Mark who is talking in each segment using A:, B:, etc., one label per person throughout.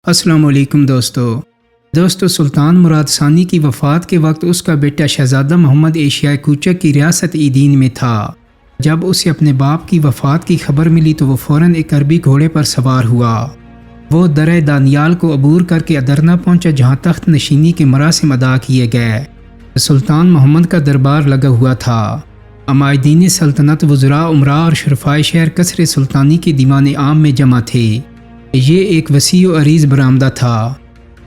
A: السلام علیکم دوستو سلطان مراد ثانی کی وفات کے وقت اس کا بیٹا شہزادہ محمد ایشیائے کوچک کی ریاست ایدین میں تھا۔ جب اسے اپنے باپ کی وفات کی خبر ملی تو وہ فوراً ایک عربی گھوڑے پر سوار ہوا۔ وہ درہ دانیال کو عبور کر کے ادرنا پہنچا جہاں تخت نشینی کے مراسم ادا کیے گئے۔ سلطان محمد کا دربار لگا ہوا تھا۔ عمائدین سلطنت، وزراء، امراء اور شرفائے شہر کثر سلطانی کے دیوان عام میں جمع تھے۔ یہ ایک وسیع و عریض برآمدہ تھا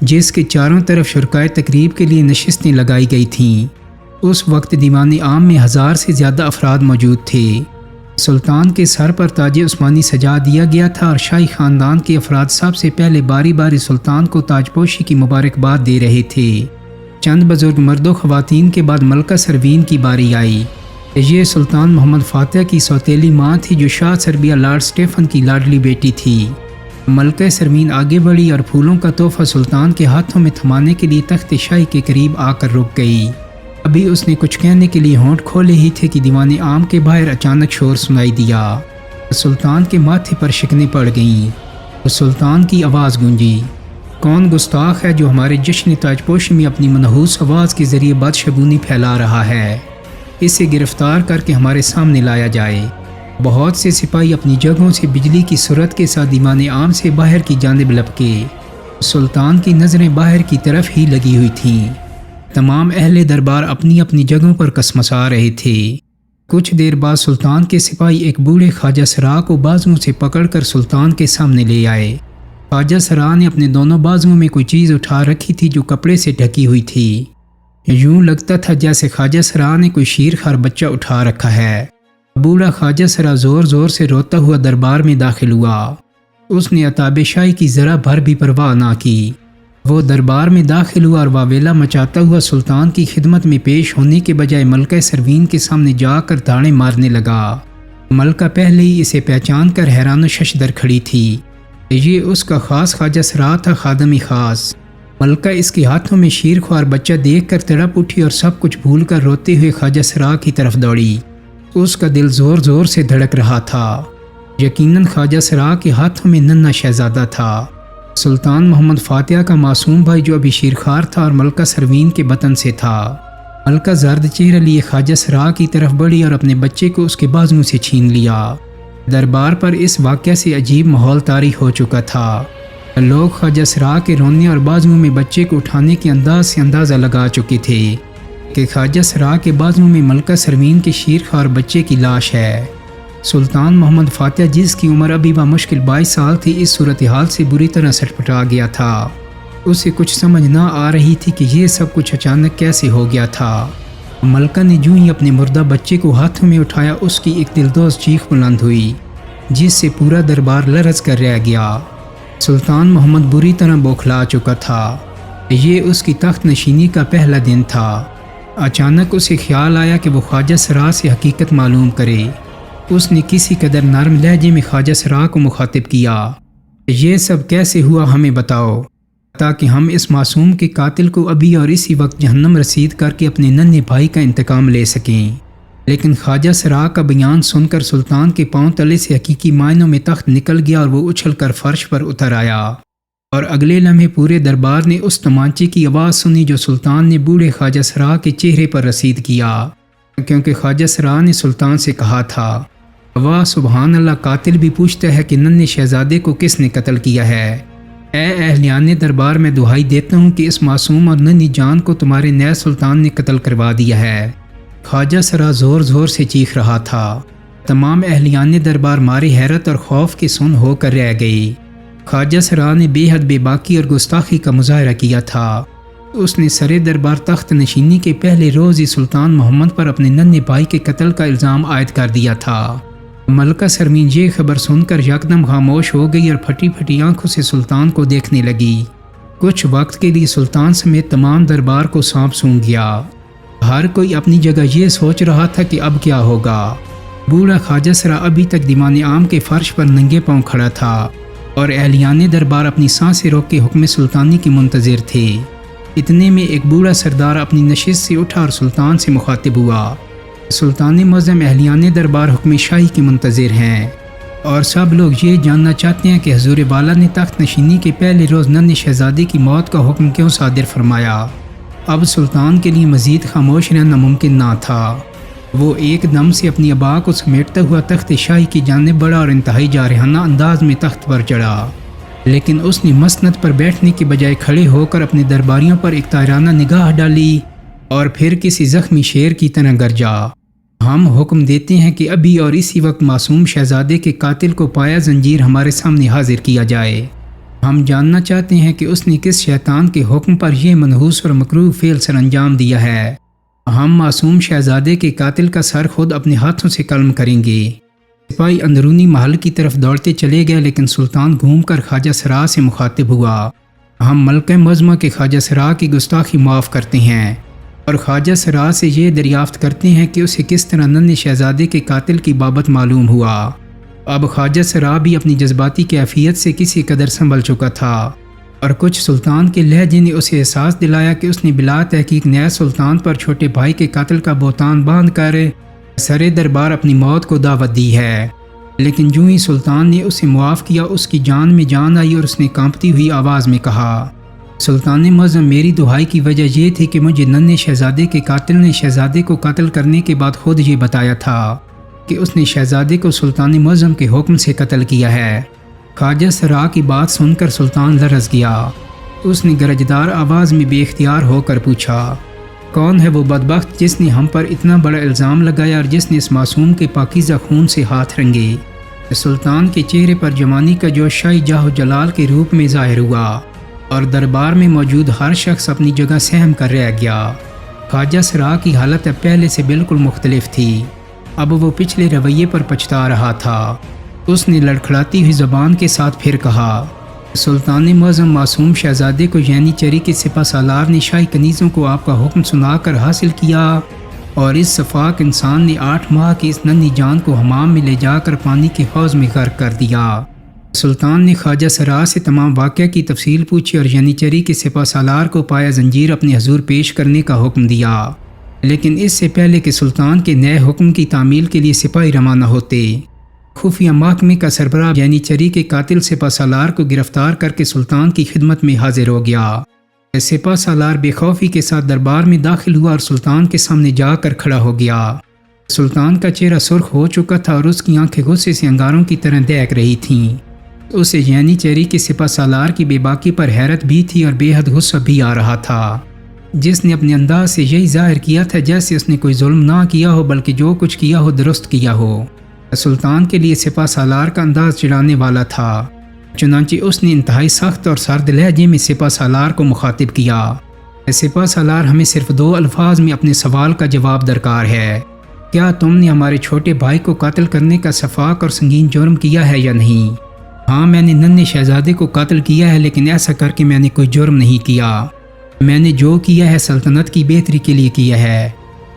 A: جس کے چاروں طرف شرکائے تقریب کے لیے نشستیں لگائی گئی تھیں۔ اس وقت دیوان عام میں 1000 سے زیادہ افراد موجود تھے۔ سلطان کے سر پر تاج عثمانی سجا دیا گیا تھا اور شاہی خاندان کے افراد سب سے پہلے باری باری سلطان کو تاج پوشی کی مبارکباد دے رہے تھے۔ چند بزرگ مرد و خواتین کے بعد ملکہ سروین کی باری آئی۔ یہ سلطان محمد فاتح کی سوتیلی ماں تھی جو شاہ سربیہ لارڈ سٹیفن کی لاڈلی بیٹی تھی۔ ملکہ سروین آگے بڑھی اور پھولوں کا تحفہ سلطان کے ہاتھوں میں تھمانے کے لیے تخت شاہی کے قریب آ کر رک گئی۔ ابھی اس نے کچھ کہنے کے لیے ہونٹ کھولے ہی تھے کہ دیوان عام کے باہر اچانک شور سنائی دیا۔ سلطان کے ماتھے پر شکنیں پڑ گئیں۔ سلطان کی آواز گونجی، کون گستاخ ہے جو ہمارے جشن تاج پوشی میں اپنی منحوس آواز کے ذریعے بدشگونی پھیلا رہا ہے؟ اسے گرفتار کر کے ہمارے سامنے لایا جائے۔ بہت سے سپاہی اپنی جگہوں سے بجلی کی سرعت کے ساتھ دیوان عام سے باہر کی جانب لپکے۔ سلطان کی نظریں باہر کی طرف ہی لگی ہوئی تھیں۔ تمام اہل دربار اپنی اپنی جگہوں پر کسمسا رہے تھے۔ کچھ دیر بعد سلطان کے سپاہی ایک بوڑھے خواجہ سرا کو بازوؤں سے پکڑ کر سلطان کے سامنے لے آئے۔ خواجہ سرا نے اپنے دونوں بازوؤں میں کوئی چیز اٹھا رکھی تھی جو کپڑے سے ڈھکی ہوئی تھی۔ یوں لگتا تھا جیسے خواجہ سرا نے کوئی شیرخوار بچہ اٹھا رکھا ہے۔ بوڑھا خواجہ سرا زور زور سے روتا ہوا دربار میں داخل ہوا۔ اس نے عتاب شاہی کی ذرا بھر بھی پرواہ نہ کی۔ وہ دربار میں داخل ہوا اور واویلا مچاتا ہوا سلطان کی خدمت میں پیش ہونے کے بجائے ملکہ سروین کے سامنے جا کر داڑیں مارنے لگا۔ ملکہ پہلے ہی اسے پہچان کر حیران و ششدر کھڑی تھی۔ یہ اس کا خاص خواجہ سرا تھا، خادمی خاص۔ ملکہ اس کے ہاتھوں میں شیرخوار بچہ دیکھ کر تڑپ اٹھی اور سب کچھ بھول کر روتے ہوئے خواجہ سرا کی طرف دوڑی۔ اس کا دل زور زور سے دھڑک رہا تھا۔ یقیناً خواجہ سرا کے ہاتھوں میں ننھا شہزادہ تھا، سلطان محمد فاتح کا معصوم بھائی جو ابھی شیرخوار تھا اور ملکہ سروین کے بطن سے تھا۔ ملکہ زرد چہرہ لیے خواجہ سرا کی طرف بڑھی اور اپنے بچے کو اس کے بازوؤں سے چھین لیا۔ دربار پر اس واقعے سے عجیب ماحول طاری ہو چکا تھا۔ لوگ خواجہ سرا کے رونے اور بازوؤں میں بچے کو اٹھانے کے انداز سے اندازہ لگا چکے تھے کہ خواجہ سرا کے بازوؤں میں ملکہ سروین کے شیرخوار بچے کی لاش ہے۔ سلطان محمد فاتح، جس کی عمر ابھی بمشکل 22 سال تھی، اس صورتحال سے بری طرح سٹپٹا گیا تھا۔ اسے کچھ سمجھ نہ آ رہی تھی کہ یہ سب کچھ اچانک کیسے ہو گیا تھا۔ ملکہ نے جو ہی اپنے مردہ بچے کو ہاتھوں میں اٹھایا، اس کی ایک دلدوز چیخ بلند ہوئی جس سے پورا دربار لرز کر رہ گیا۔ سلطان محمد بری طرح بوکھلا چکا تھا۔ یہ اس کی تخت نشینی کا پہلا دن تھا۔ اچانک اسے خیال آیا کہ وہ خواجہ سرا سے حقیقت معلوم کرے۔ اس نے کسی قدر نرم لہجے میں خواجہ سرا کو مخاطب کیا، یہ سب کیسے ہوا ہمیں بتاؤ، تاکہ ہم اس معصوم کے قاتل کو ابھی اور اسی وقت جہنم رسید کر کے اپنے ننھے بھائی کا انتقام لے سکیں۔ لیکن خواجہ سرا کا بیان سن کر سلطان کے پاؤں تلے سے حقیقی معنوں میں تخت نکل گیا اور وہ اچھل کر فرش پر اتر آیا، اور اگلے لمحے پورے دربار نے اس تمانچے کی آواز سنی جو سلطان نے بوڑھے خواجہ سرا کے چہرے پر رسید کیا، کیونکہ خواجہ سرا نے سلطان سے کہا تھا، واہ سبحان اللہ، قاتل بھی پوچھتا ہے کہ ننھے شہزادے کو کس نے قتل کیا ہے۔ اے اہلیان دربار، میں دہائی دیتا ہوں کہ اس معصوم اور ننھی جان کو تمہارے نئے سلطان نے قتل کروا دیا ہے۔ خواجہ سرا زور زور سے چیخ رہا تھا۔ تمام اہلیان دربار مارے حیرت اور خوف کے سن ہو کر رہ گئی۔ خواجہ سرا نے بے حد بے باکی اور گستاخی کا مظاہرہ کیا تھا۔ اس نے سرے دربار تخت نشینی کے پہلے روز ہی سلطان محمد پر اپنے ننھے بھائی کے قتل کا الزام عائد کر دیا تھا۔ ملکہ سروین یہ خبر سن کر یکدم خاموش ہو گئی اور پھٹی پھٹی آنکھوں سے سلطان کو دیکھنے لگی۔ کچھ وقت کے لیے سلطان سمیت تمام دربار کو سانپ سونگھ گیا۔ ہر کوئی اپنی جگہ یہ سوچ رہا تھا کہ اب کیا ہوگا۔ بوڑھا خواجہ سرا ابھی تک دیوان عام کے فرش پر ننگے پاؤں کھڑا تھا اور اہلیان دربار اپنی سانسیں روک کے حکم سلطانی کے منتظر تھے۔ اتنے میں ایک بوڑھا سردار اپنی نشست سے اٹھا اور سلطان سے مخاطب ہوا، سلطان معظم، اہلیان دربار حکم شاہی کے منتظر ہیں۔ اور سب لوگ یہ جاننا چاہتے ہیں کہ حضور والا نے تخت نشینی کے پہلے روز ننھے شہزادے کی موت کا حکم کیوں صادر فرمایا۔ اب سلطان کے لیے مزید خاموش رہنا ممکن نہ تھا۔ وہ ایک دم سے اپنی ابا کو سمیٹتا ہوا تخت شاہی کی جانب بڑھا اور انتہائی جارحانہ انداز میں تخت پر چڑھا، لیکن اس نے مسند پر بیٹھنے کی بجائے کھڑے ہو کر اپنے درباریوں پر ایک طائرانہ نگاہ ڈالی اور پھر کسی زخمی شیر کی طرح گرجا۔ ہم حکم دیتے ہیں کہ ابھی اور اسی وقت معصوم شہزادے کے قاتل کو پایا زنجیر ہمارے سامنے حاضر کیا جائے۔ ہم جاننا چاہتے ہیں کہ اس نے کس شیطان کے حکم پر یہ منحوس اور مکروہ فعل سر انجام دیا ہے۔ ہم معصوم شہزادے کے قاتل کا سر خود اپنے ہاتھوں سے قلم کریں گے۔ سپاہی اندرونی محل کی طرف دوڑتے چلے گئے، لیکن سلطان گھوم کر خواجہ سرا سے مخاطب ہوا۔ ہم ملکہ معظمہ کے خواجہ سرا کی گستاخی معاف کرتے ہیں اور خواجہ سرا سے یہ دریافت کرتے ہیں کہ اسے کس طرح ننھے شہزادے کے قاتل کی بابت معلوم ہوا۔ اب خواجہ سرا بھی اپنی جذباتی کیفیت سے کسی قدر سنبھل چکا تھا، اور کچھ سلطان کے لہجے نے اسے احساس دلایا کہ اس نے بلا تحقیق نئے سلطان پر چھوٹے بھائی کے قاتل کا بہتان باندھ کر سرے دربار اپنی موت کو دعوت دی ہے۔ لیکن جو ہی سلطان نے اسے معاف کیا، اس کی جان میں جان آئی اور اس نے کانپتی ہوئی آواز میں کہا، سلطان معظم، میری دہائی کی وجہ یہ تھی کہ مجھے ننھے شہزادے کے قاتل نے شہزادے کو قتل کرنے کے بعد خود یہ بتایا تھا کہ اس نے شہزادے کو سلطان معظم کے حکم سے قتل کیا ہے۔ خواجہ سرا کی بات سن کر سلطان لرز گیا۔ اس نے گرجدار آواز میں بے اختیار ہو کر پوچھا، کون ہے وہ بدبخت جس نے ہم پر اتنا بڑا الزام لگایا اور جس نے اس معصوم کے پاکیزہ خون سے ہاتھ رنگے؟ سلطان کے چہرے پر جوانی کا جوش شاہی جاہ و جلال کے روپ میں ظاہر ہوا اور دربار میں موجود ہر شخص اپنی جگہ سہم کر رہ گیا۔ خواجہ سرا کی حالت اب پہلے سے بالکل مختلف تھی۔ اب وہ پچھلے رویے پر پچھتا رہا تھا۔ اس نے لڑکھڑاتی ہوئی زبان کے ساتھ پھر کہا، سلطان معظم، معصوم شہزادے کو یعنی چری کے سپہ سالار نے شاہی کنیزوں کو آپ کا حکم سنا کر حاصل کیا، اور اس شفاق انسان نے 8 ماہ کی اس ننھی جان کو حمام میں لے جا کر پانی کے حوض میں غرق کر دیا۔ سلطان نے خواجہ سرا سے تمام واقعہ کی تفصیل پوچھی اور یعنی چری کے سپہ سالار کو پایا زنجیر اپنے حضور پیش کرنے کا حکم دیا، لیکن اس سے پہلے کہ سلطان کے نئے حکم کی تعمیل کے لیے سپاہی روانہ ہوتے، خفیہ محکمے کا سربراہ یعنی چری کے قاتل سپہ سالار کو گرفتار کر کے سلطان کی خدمت میں حاضر ہو گیا۔ سپہ سالار بے خوفی کے ساتھ دربار میں داخل ہوا اور سلطان کے سامنے جا کر کھڑا ہو گیا۔ سلطان کا چہرہ سرخ ہو چکا تھا اور اس کی آنکھیں غصے سے انگاروں کی طرح دیکھ رہی تھیں۔ اسے یعنی چری کے سپہ سالار کی بے باکی پر حیرت بھی تھی اور بے حد غصہ بھی آ رہا تھا، جس نے اپنے انداز سے یہی ظاہر کیا تھا جیسے اس نے کوئی ظلم نہ کیا ہو بلکہ جو کچھ کیا ہو درست کیا ہو۔ سلطان کے لیے سپہ سالار کا انداز چڑھانے والا تھا، چنانچہ اس نے انتہائی سخت اور سرد لہجے میں سپہ سالار کو مخاطب کیا، سپہ سالار، ہمیں صرف 2 الفاظ میں اپنے سوال کا جواب درکار ہے۔ کیا تم نے ہمارے چھوٹے بھائی کو قتل کرنے کا شفاق اور سنگین جرم کیا ہے یا نہیں؟ ہاں، میں نے ننھے شہزادے کو قتل کیا ہے، لیکن ایسا کر کے میں نے کوئی جرم نہیں کیا۔ میں نے جو کیا ہے سلطنت کی بہتری کے لیے کیا ہے،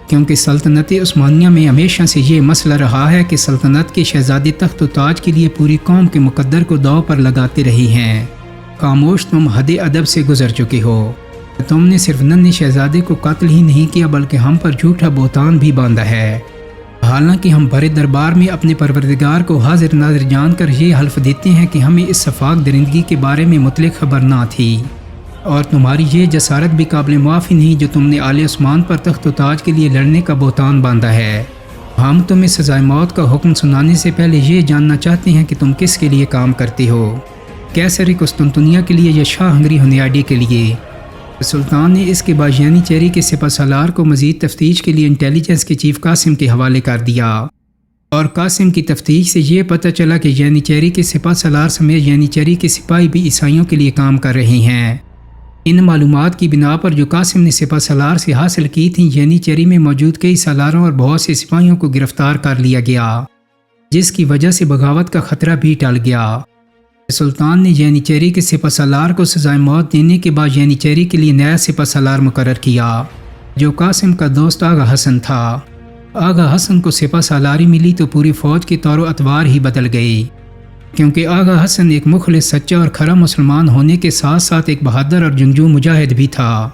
A: کیونکہ سلطنت عثمانیہ میں ہمیشہ سے یہ مسئلہ رہا ہے کہ سلطنت کے شہزادے تخت و تاج کے لیے پوری قوم کے مقدر کو داؤ پر لگاتے رہے ہیں۔ خاموش، تم حد ادب سے گزر چکے ہو۔ تم نے صرف ننھے شہزادے کو قتل ہی نہیں کیا بلکہ ہم پر جھوٹا بہتان بھی باندھا ہے، حالانکہ ہم بڑے دربار میں اپنے پروردگار کو حاضر ناظر جان کر یہ حلف دیتے ہیں کہ ہمیں اس شفاق درندگی کے بارے میں مطلق خبر نہ تھی، اور تمہاری یہ جسارت بھی قابل معافی نہیں جو تم نے آل عثمان پر تخت و تاج کے لیے لڑنے کا بہتان باندھا ہے۔ ہم تمہیں سزائے موت کا حکم سنانے سے پہلے یہ جاننا چاہتے ہیں کہ تم کس کے لیے کام کرتے ہو، قیصر قسطنطنیہ کے لیے یا شاہ ہنگری ہنیاڈی کے لیے؟ سلطان نے اس کے بعد یعنی چیری کے سپہ سالار کو مزید تفتیش کے لیے انٹیلیجنس کے چیف قاسم کے حوالے کر دیا، اور قاسم کی تفتیش سے یہ پتہ چلا کہ یعنی چیری کے سپہ سالار سمیت یعنی چیری کے سپاہی بھی عیسائیوں کے لیے کام کر رہے ہیں۔ ان معلومات کی بنا پر جو قاسم نے سپہ سالار سے حاصل کی تھیں، یعنی چیری میں موجود کئی سالاروں اور بہت سے سپاہیوں کو گرفتار کر لیا گیا، جس کی وجہ سے بغاوت کا خطرہ بھی ٹل گیا۔ سلطان نے یعنی چیری کے سپہ سالار کو سزائے موت دینے کے بعد یعنی چیری کے لیے نیا سپہ سالار مقرر کیا، جو قاسم کا دوست آغا حسن تھا۔ آغا حسن کو سپہ سالاری ملی تو پوری فوج کے طور و اطوار ہی بدل گئی، کیونکہ آغا حسن ایک مخلص، سچا اور کھرا مسلمان ہونے کے ساتھ ساتھ ایک بہادر اور جنگجو مجاہد بھی تھا۔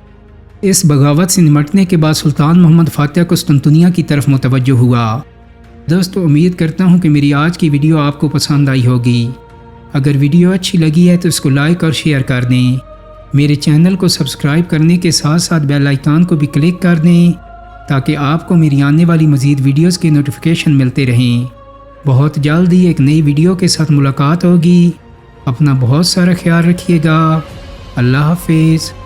A: اس بغاوت سے نمٹنے کے بعد سلطان محمد فاتح قسطنطنیہ کی طرف متوجہ ہوا، دوستو امید کرتا ہوں کہ میری آج کی ویڈیو آپ کو پسند آئی ہوگی۔ اگر ویڈیو اچھی لگی ہے تو اس کو لائک اور شیئر کر دیں۔ میرے چینل کو سبسکرائب کرنے کے ساتھ ساتھ بیل آئیکن کو بھی کلک کر دیں تاکہ آپ کو میری آنے والی مزید ویڈیوز کے نوٹیفیکیشن ملتے رہیں۔ بہت جلد ہی ایک نئی ویڈیو کے ساتھ ملاقات ہوگی۔ اپنا بہت سارا خیال رکھیے گا۔ اللہ حافظ۔